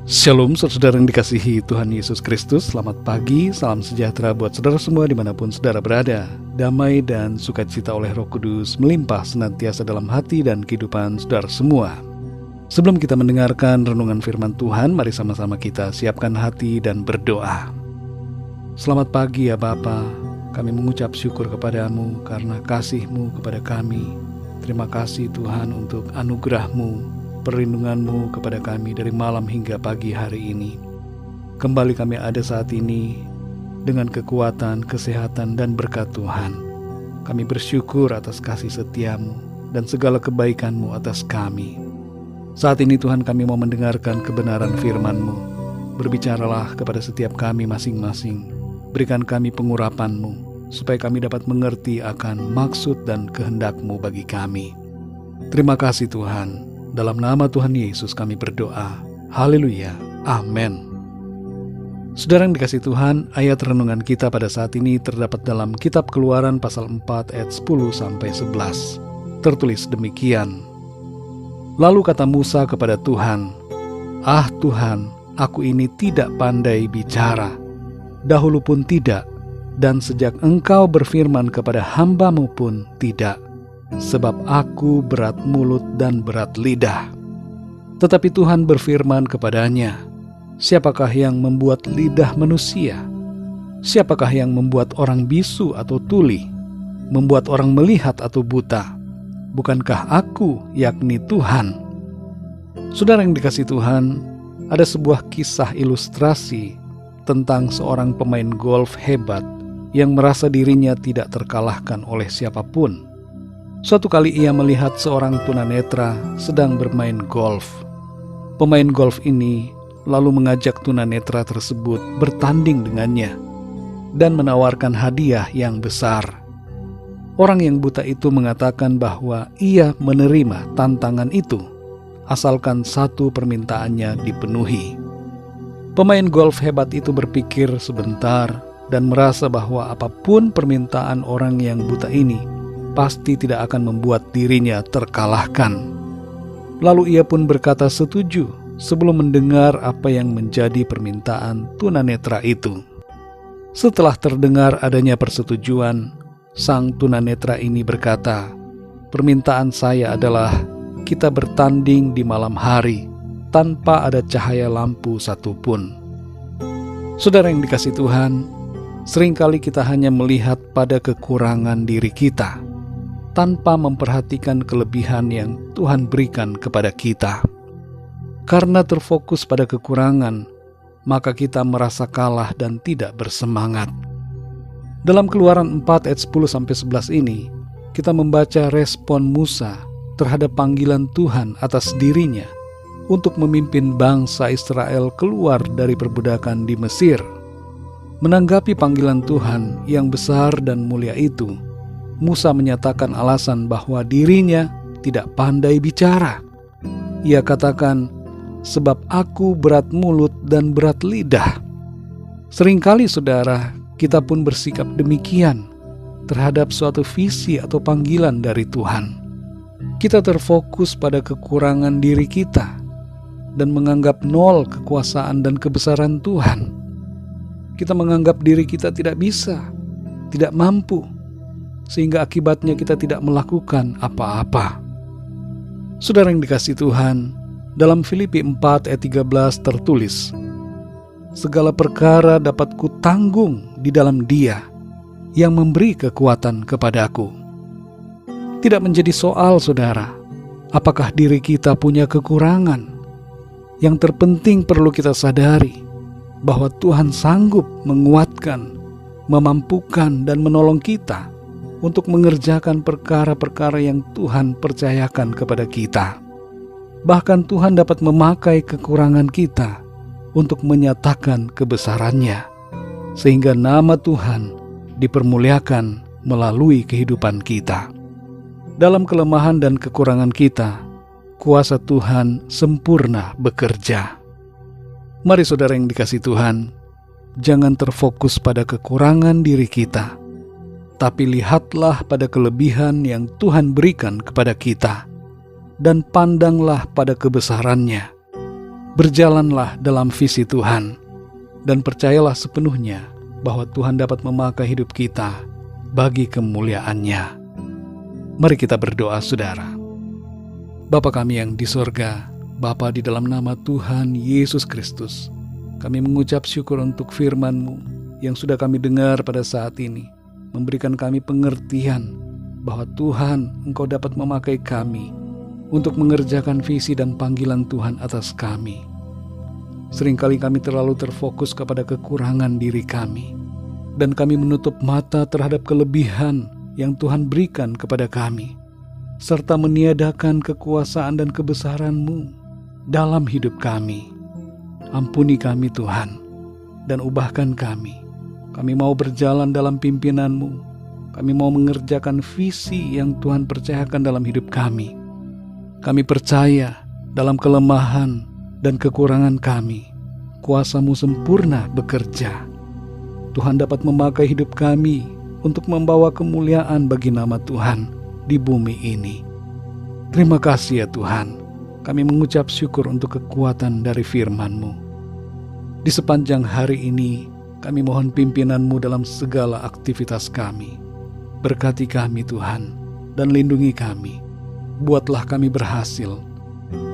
Shalom saudara yang dikasihi Tuhan Yesus Kristus. Selamat pagi, salam sejahtera buat saudara semua dimanapun saudara berada. Damai dan sukacita oleh Roh Kudus melimpah senantiasa dalam hati dan kehidupan saudara semua. Sebelum kita mendengarkan renungan firman Tuhan, mari sama-sama kita siapkan hati dan berdoa. Selamat pagi ya Bapa, kami mengucap syukur kepadamu karena kasih-Mu kepada kami. Terima kasih Tuhan untuk anugerah-Mu, perlindungan-Mu kepada kami dari malam hingga pagi hari ini. Kembali kami ada saat ini dengan kekuatan, kesehatan, dan berkat Tuhan. Kami bersyukur atas kasih setia-Mu dan segala kebaikan-Mu atas kami. Saat ini Tuhan, kami mau mendengarkan kebenaran firman-Mu. Berbicaralah kepada setiap kami masing-masing. Berikan kami pengurapan-Mu supaya kami dapat mengerti akan maksud dan kehendak-Mu bagi kami. Terima kasih Tuhan. Dalam nama Tuhan Yesus kami berdoa. Haleluya. Amin. Saudara yang dikasihi Tuhan, ayat renungan kita pada saat ini terdapat dalam kitab Keluaran pasal 4 ayat 10-11. Tertulis demikian. Lalu kata Musa kepada Tuhan, "Ah Tuhan, aku ini tidak pandai bicara. Dahulu pun tidak, dan sejak Engkau berfirman kepada hamba-Mu pun tidak. Sebab aku berat mulut dan berat lidah." Tetapi Tuhan berfirman kepadanya, "Siapakah yang membuat lidah manusia? Siapakah yang membuat orang bisu atau tuli? Membuat orang melihat atau buta? Bukankah aku, yakni Tuhan?" Saudara yang dikasihi Tuhan, ada sebuah kisah ilustrasi tentang seorang pemain golf hebat yang merasa dirinya tidak terkalahkan oleh siapapun. Suatu kali ia melihat seorang tunanetra sedang bermain golf. Pemain golf ini lalu mengajak tunanetra tersebut bertanding dengannya dan menawarkan hadiah yang besar. Orang yang buta itu mengatakan bahwa ia menerima tantangan itu, asalkan satu permintaannya dipenuhi. Pemain golf hebat itu berpikir sebentar dan merasa bahwa apapun permintaan orang yang buta ini pasti tidak akan membuat dirinya terkalahkan. Lalu ia pun berkata setuju sebelum mendengar apa yang menjadi permintaan tunanetra itu. Setelah terdengar adanya persetujuan, sang tunanetra ini berkata, "Permintaan saya adalah kita bertanding di malam hari tanpa ada cahaya lampu satupun." Saudara yang dikasihi Tuhan, seringkali kita hanya melihat pada kekurangan diri kita tanpa memperhatikan kelebihan yang Tuhan berikan kepada kita. Karena terfokus pada kekurangan, maka kita merasa kalah dan tidak bersemangat. Dalam Keluaran 4 ayat 10-11 ini, kita membaca respon Musa terhadap panggilan Tuhan atas dirinya untuk memimpin bangsa Israel keluar dari perbudakan di Mesir. Menanggapi panggilan Tuhan yang besar dan mulia itu, Musa menyatakan alasan bahwa dirinya tidak pandai bicara. Ia katakan, "Sebab aku berat mulut dan berat lidah." Seringkali saudara, kita pun bersikap demikian terhadap suatu visi atau panggilan dari Tuhan. Kita terfokus pada kekurangan diri kita dan menganggap nol kekuasaan dan kebesaran Tuhan. Kita menganggap diri kita tidak bisa, tidak mampu, sehingga akibatnya kita tidak melakukan apa-apa. Saudara yang dikasihi Tuhan, dalam Filipi 4 ayat 13 tertulis, "Segala perkara dapat kutanggung di dalam Dia yang memberi kekuatan kepadaku." Tidak menjadi soal saudara, apakah diri kita punya kekurangan. Yang terpenting perlu kita sadari bahwa Tuhan sanggup menguatkan, memampukan, dan menolong kita untuk mengerjakan perkara-perkara yang Tuhan percayakan kepada kita. Bahkan Tuhan dapat memakai kekurangan kita untuk menyatakan kebesarannya, sehingga nama Tuhan dipermuliakan melalui kehidupan kita. Dalam kelemahan dan kekurangan kita, kuasa Tuhan sempurna bekerja. Mari saudara yang dikasihi Tuhan, jangan terfokus pada kekurangan diri kita, tapi lihatlah pada kelebihan yang Tuhan berikan kepada kita, dan pandanglah pada kebesarannya. Berjalanlah dalam visi Tuhan, dan percayalah sepenuhnya bahwa Tuhan dapat memakai hidup kita bagi kemuliaan-Nya. Mari kita berdoa, saudara. Bapa kami yang di sorga, Bapa, di dalam nama Tuhan Yesus Kristus, kami mengucap syukur untuk firman-Mu yang sudah kami dengar pada saat ini, memberikan kami pengertian bahwa Tuhan, Engkau dapat memakai kami untuk mengerjakan visi dan panggilan Tuhan atas kami. Seringkali kami terlalu terfokus kepada kekurangan diri kami, dan kami menutup mata terhadap kelebihan yang Tuhan berikan kepada kami, serta meniadakan kekuasaan dan kebesaran-Mu dalam hidup kami. Ampuni kami Tuhan, dan ubahkan kami. Kami mau berjalan dalam pimpinan-Mu. Kami mau mengerjakan visi yang Tuhan percayakan dalam hidup kami. Kami percaya dalam kelemahan dan kekurangan kami, kuasa-Mu sempurna bekerja. Tuhan dapat memakai hidup kami untuk membawa kemuliaan bagi nama Tuhan di bumi ini. Terima kasih ya Tuhan. Kami mengucap syukur untuk kekuatan dari firman-Mu. Di sepanjang hari ini, kami mohon pimpinan-Mu dalam segala aktivitas kami. Berkati kami Tuhan, dan lindungi kami. Buatlah kami berhasil,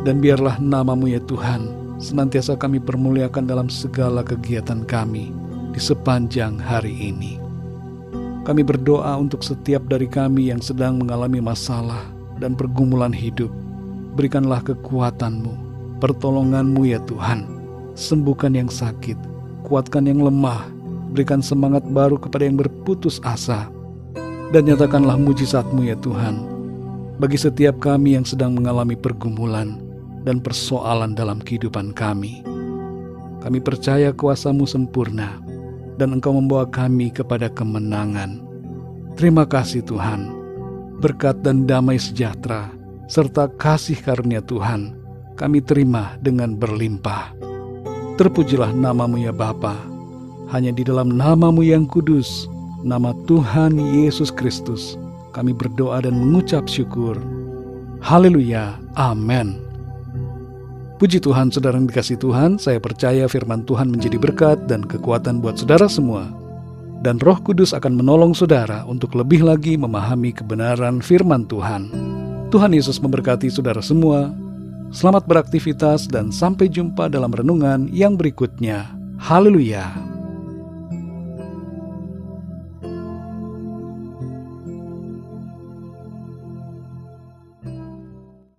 dan biarlah nama-Mu ya Tuhan senantiasa kami permuliakan dalam segala kegiatan kami di sepanjang hari ini. Kami berdoa untuk setiap dari kami yang sedang mengalami masalah dan pergumulan hidup. Berikanlah kekuatan-Mu, pertolongan-Mu ya Tuhan. Sembuhkan yang sakit, kuatkan yang lemah, berikan semangat baru kepada yang berputus asa, dan nyatakanlah mujizat-Mu ya Tuhan bagi setiap kami yang sedang mengalami pergumulan dan persoalan dalam kehidupan kami. Kami percaya kuasa-Mu sempurna, dan Engkau membawa kami kepada kemenangan. Terima kasih Tuhan. Berkat dan damai sejahtera serta kasih karunia Tuhan kami terima dengan berlimpah. Terpujilah nama-Mu ya Bapa. Hanya di dalam nama-Mu yang kudus, nama Tuhan Yesus Kristus, kami berdoa dan mengucap syukur. Haleluya, amin. Puji Tuhan, saudara yang dikasihi Tuhan, saya percaya firman Tuhan menjadi berkat dan kekuatan buat saudara semua. Dan Roh Kudus akan menolong saudara untuk lebih lagi memahami kebenaran firman Tuhan. Tuhan Yesus memberkati saudara semua. Selamat beraktivitas dan sampai jumpa dalam renungan yang berikutnya. Haleluya.